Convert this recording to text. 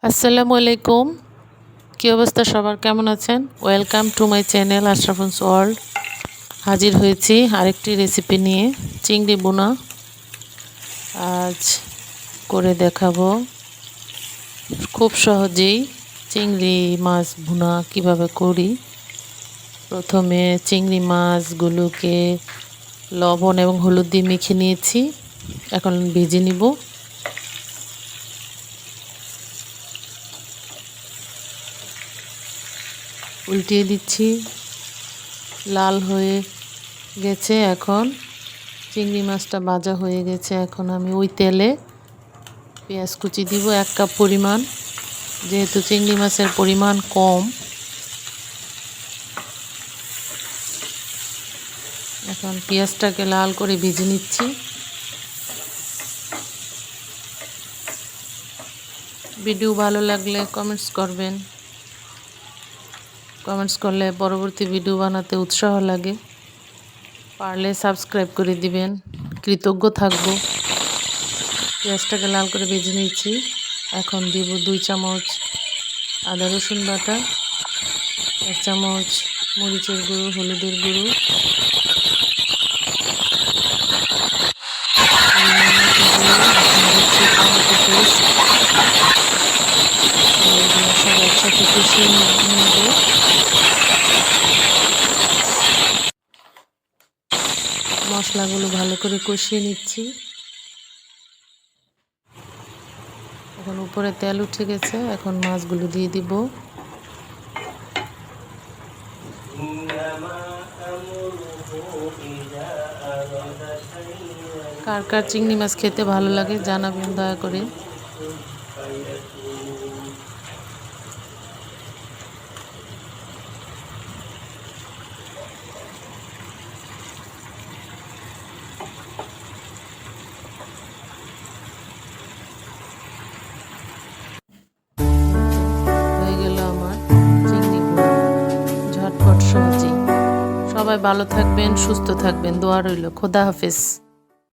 আসসালামু আলাইকুম। কী অবস্থা সবার, কেমন আছেন? Welcome to my channel Ashraful's world. হাজির হয়েছি আরেকটি রেসিপি নিয়ে, চিংড়ি বোনা। আজ করে দেখাবো খুব সহজেই চিংড়ি মাছ ভুনা কিভাবে করি। প্রথমে চিংড়ি মাছগুলোকে লবণ এবং হলুদ দিয়ে মেখে নিয়েছি, এখন ভেজে নিব। উল্টিয়ে দিচ্ছি, লাল হয়ে গেছে। এখন চিংড়ি মাছটা ভাজা হয়ে গেছে। এখন আমি ওই তেলে পেঁয়াজ কুচি দিব 1 কাপ পরিমাণ, যেহেতু চিংড়ি মাছের পরিমাণ কম। এখন পেঁয়াজটাকে লাল করে ভেজে নিচ্ছি। ভিডিও ভালো লাগলে কমেন্টস করবেন। কমেন্টস করলে পরবর্তী ভিডিও বানাতে উৎসাহ লাগে। পারলে সাবস্ক্রাইব করে দিবেন, কৃতজ্ঞ থাকব। পেঁয়াজটাকে লাল করে ভেজে নিচ্ছি। এখন দিব 2 চামচ আদা রসুন বাটা, 1 চামচ মরিচের গুঁড়ো, হলুদের গুঁড়ো, সব একসাথে কষিয়ে নেব। মশলাগুলো ভালো করে কষিয়ে নিচ্ছি। এখন উপরে তেল উঠে গেছে, এখন মাছগুলো দিয়ে দিব। কার কার চিংড়ি মাছ খেতে ভালো লাগে জানাবেন দয়া করে। হয়ে গেল আমার চিংড়ি ভুনা, ঝটপট সহজেই। সবাই ভালো থাকবেন, সুস্থ থাকবেন, দোয়া রইল। খোদা হাফেজ।